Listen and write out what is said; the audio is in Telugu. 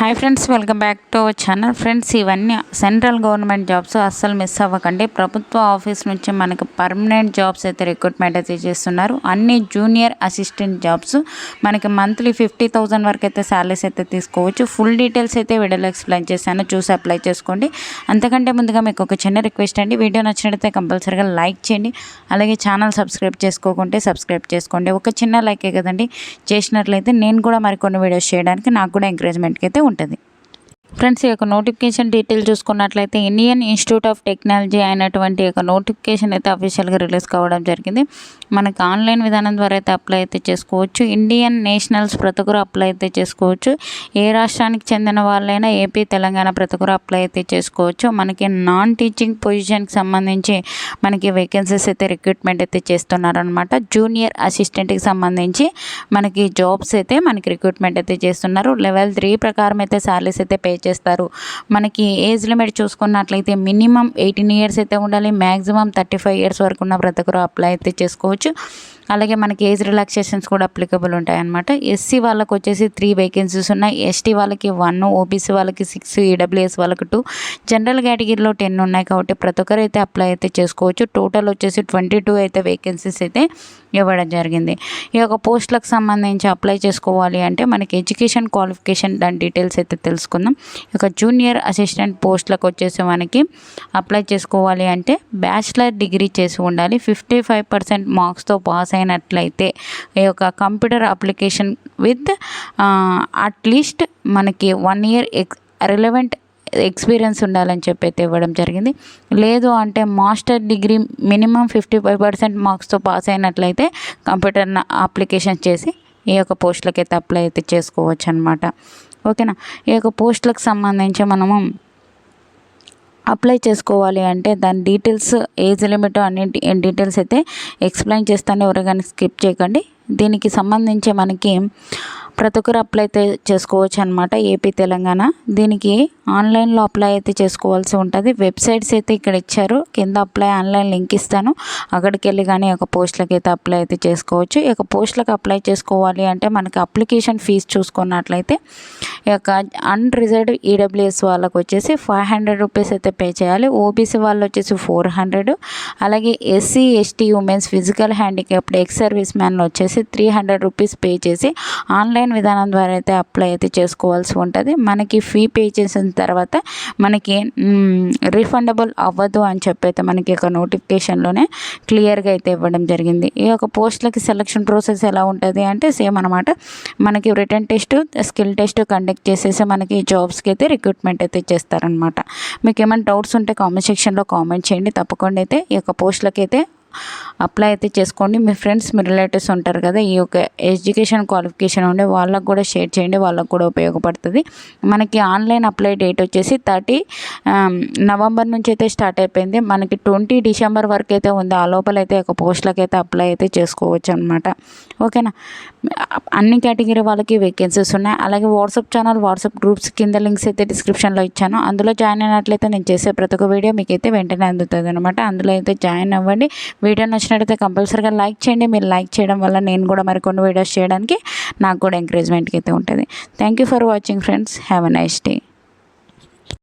Hi friends, welcome back to our channel. Friends, ఇవన్నీ సెంట్రల్ గవర్నమెంట్ జాబ్స్, అస్సలు మిస్ అవ్వకండి. ప్రభుత్వ ఆఫీస్ నుంచి మనకి పర్మనెంట్ జాబ్స్ అయితే రిక్రూట్మెంట్ అయితే చేస్తున్నారు. అన్ని జూనియర్ అసిస్టెంట్ జాబ్స్. మనకి మంత్లీ 50,000 వరకు అయితే శాలరీస్ అయితే తీసుకోవచ్చు. ఫుల్ డీటెయిల్స్ అయితే వీడియోలో ఎక్స్ప్లెయిన్ చేశాను, చూసి అప్లై చేసుకోండి. అంతకంటే ముందుగా మీకు ఒక చిన్న రిక్వెస్ట్ అండి, వీడియో నచ్చినట్లయితే కంపల్సరీగా లైక్ చేయండి. అలాగే ఛానల్ సబ్స్క్రైబ్ చేసుకోకుంటే సబ్స్క్రైబ్ చేసుకోండి. ఒక చిన్న లైకే కదండి, చేసినట్లయితే నేను కూడా మరికొన్ని వీడియోస్ చేయడానికి నాకు కూడా ఎంకరేజ్మెంట్కి అయితే ఉంటుంది. ఫ్రెండ్స్, ఈ యొక్క నోటిఫికేషన్ డీటెయిల్ చూసుకున్నట్లయితే ఇండియన్ ఇన్స్టిట్యూట్ ఆఫ్ టెక్నాలజీ అయినటువంటి యొక్క నోటిఫికేషన్ అయితే అఫీషియల్గా రిలీజ్ కావడం జరిగింది. మనకి ఆన్లైన్ విధానం ద్వారా అయితే అప్లై అయితే చేసుకోవచ్చు. ఇండియన్ నేషనల్స్ ప్రతి ఒక్కరు అప్లై అయితే చేసుకోవచ్చు. ఏ రాష్ట్రానికి చెందిన వాళ్ళైనా ఏపీ, తెలంగాణ ప్రతి ఒక్కరు అప్లై అయితే చేసుకోవచ్చు. మనకి నాన్ టీచింగ్ పొజిషన్కి సంబంధించి మనకి వేకెన్సీస్ అయితే రిక్రూట్మెంట్ అయితే చేస్తున్నారనమాట. జూనియర్ అసిస్టెంట్కి సంబంధించి మనకి జాబ్స్ అయితే మనకి రిక్రూట్మెంట్ అయితే చేస్తున్నారు. లెవెల్ 3 ప్రకారం అయితే శాలరీస్ అయితే పే చేస్తారు. మనకి ఏజ్ లిమిట్ చూసుకున్నట్లయితే మినిమం 18 ఇయర్స్ అయితే ఉండాలి. మ్యాక్సిమం 35 ఇయర్స్ వరకు ఉన్న ప్రతి ఒక్కరు అప్లై అయితే చేసుకోవచ్చు. అలాగే మనకి ఏజ్ రిలాక్సేషన్స్ కూడా అప్లికబుల్ ఉంటాయన్నమాట. ఎస్సీ వాళ్ళకి వచ్చేసి 3 వేకెన్సీస్ ఉన్నాయి. ఎస్టీ వాళ్ళకి 1, ఓబీసీ వాళ్ళకి 6, ఈడబ్ల్యూఎస్ వాళ్ళకి 2, జనరల్ కేటగిరీలో 10 ఉన్నాయి. కాబట్టి ప్రతి ఒక్కరు అయితే అప్లై అయితే చేసుకోవచ్చు. టోటల్ వచ్చేసి 22 అయితే వేకెన్సీస్ అయితే ఇవ్వడం జరిగింది. ఈ యొక్క పోస్టులకు సంబంధించి అప్లై చేసుకోవాలి అంటే మనకి ఎడ్యుకేషన్ క్వాలిఫికేషన్ దాని డీటెయిల్స్ అయితే తెలుసుకుందాం. ఈ యొక్క జూనియర్ అసిస్టెంట్ పోస్టులకు వచ్చేసి మనకి అప్లై చేసుకోవాలి అంటే బ్యాచిలర్ డిగ్రీ చేసి ఉండాలి. 55% మార్క్స్తో పాస్ అయినట్లయితే ఈ యొక్క కంప్యూటర్ అప్లికేషన్ విత్ అట్లీస్ట్ మనకి 1 ఇయర్ రిలవెంట్ ఎక్స్పీరియన్స్ ఉండాలని చెప్పి అయితే ఇవ్వడం జరిగింది. లేదు అంటే మాస్టర్ డిగ్రీ మినిమం 55% మార్క్స్తో పాస్ అయినట్లయితే కంప్యూటర్ అప్లికేషన్ చేసి ఈ యొక్క పోస్టులకు అయితే అప్లై అయితే చేసుకోవచ్చు అనమాట. ఓకేనా. ఈ యొక్క పోస్టులకు సంబంధించి మనము అప్లై చేసుకోవాలి అంటే దాని డీటెయిల్స్, ఏజ్ లిమిట్ అన్ని డీటెయిల్స్ అయితే ఎక్స్ప్లెయిన్ చేస్తాను, ఎవరు కానీ స్కిప్ చేయకండి. దీనికి సంబంధించి మనకి ప్రతి ఒక్కరు అప్లై అయితే చేసుకోవచ్చు అనమాట. ఏపీ, తెలంగాణ. దీనికి ఆన్లైన్లో అప్లై అయితే చేసుకోవాల్సి ఉంటుంది. వెబ్సైట్స్ అయితే ఇక్కడ ఇచ్చారు, కింద అప్లై ఆన్లైన్ లింక్ ఇస్తాను, అక్కడికి వెళ్ళి కానీ ఈ యొక్క పోస్టులకు అయితే అప్లై అయితే చేసుకోవచ్చు. ఈ యొక్క పోస్టులకు అప్లై చేసుకోవాలి అంటే మనకి అప్లికేషన్ ఫీజు చూసుకున్నట్లయితే ఈ యొక్క అన్రిజర్వ్డ్ ఈడబ్ల్యూఎస్ వాళ్ళకు వచ్చేసి 500 రూపీస్ అయితే పే చేయాలి. ఓబీసీ వాళ్ళు వచ్చేసి 400. అలాగే SC, ST, womens, physical handicapped, ex service మ్యాన్లు వచ్చేసి 300 రూపీస్ పే చేసి ఆన్లైన్ విధానం ద్వారా అయితే అప్లై అయితే చేసుకోవాల్సి ఉంటుంది. మనకి ఫీ పే చేసిన తర్వాత మనకి రీఫండబుల్ అవ్వదు అని చెప్పి అయితే మనకి ఒక నోటిఫికేషన్లోనే క్లియర్గా అయితే ఇవ్వడం జరిగింది. ఈ యొక్క పోస్టులకి సెలక్షన్ ప్రాసెస్ ఎలా ఉంటుంది అంటే సేమ్ అనమాట. మనకి return test, skill test conduct చేసేసి మనకి జాబ్స్కి అయితే రిక్రూట్మెంట్ అయితే చేస్తారనమాట. మీకు ఏమైనా డౌట్స్ ఉంటే కామెంట్ సెక్షన్లో కామెంట్ చేయండి. తప్పకుండా అయితే ఈ యొక్క పోస్టులకి అయితే అప్లై అయితే చేసుకోండి. మీ ఫ్రెండ్స్, మీ రిలేటివ్స్ ఉంటారు కదా, ఈ యొక్క ఎడ్యుకేషన్ క్వాలిఫికేషన్ ఉండే వాళ్ళకు కూడా షేర్ చేయండి, వాళ్ళకు కూడా ఉపయోగపడుతుంది. మనకి ఆన్లైన్ అప్లై డేట్ వచ్చేసి 30 నవంబర్ నుంచి అయితే స్టార్ట్ అయిపోయింది. మనకి 20 డిసెంబర్ వరకు అయితే ఉంది. ఆ లోపల అయితే ఒక పోస్టులకు అయితే అప్లై అయితే చేసుకోవచ్చు అనమాట. ఓకేనా. అన్ని కేటగిరీ వాళ్ళకి వేకెన్సీస్ ఉన్నాయి. అలాగే వాట్సాప్ ఛానల్, వాట్సాప్ గ్రూప్స్ కింద లింక్స్ అయితే డిస్క్రిప్షన్లో ఇచ్చాను. అందులో జాయిన్ అయినట్లయితే నేను చేసే ప్రతి ఒక్క వీడియో మీకు అయితే వెంటనే అందుతుంది అనమాట. అందులో అయితే జాయిన్ అవ్వండి. వీడియో నచ్చినట్లయితే కంపల్సరీగా లైక్ చేయండి. మీరు లైక్ చేయడం వల్ల నేను కూడా మరికొన్ని వీడియోస్ చేయడానికి నాకు కూడా ఎంకరేజ్మెంట్కి అయితే ఉంటుంది. Thank you for watching friends. Have a nice day.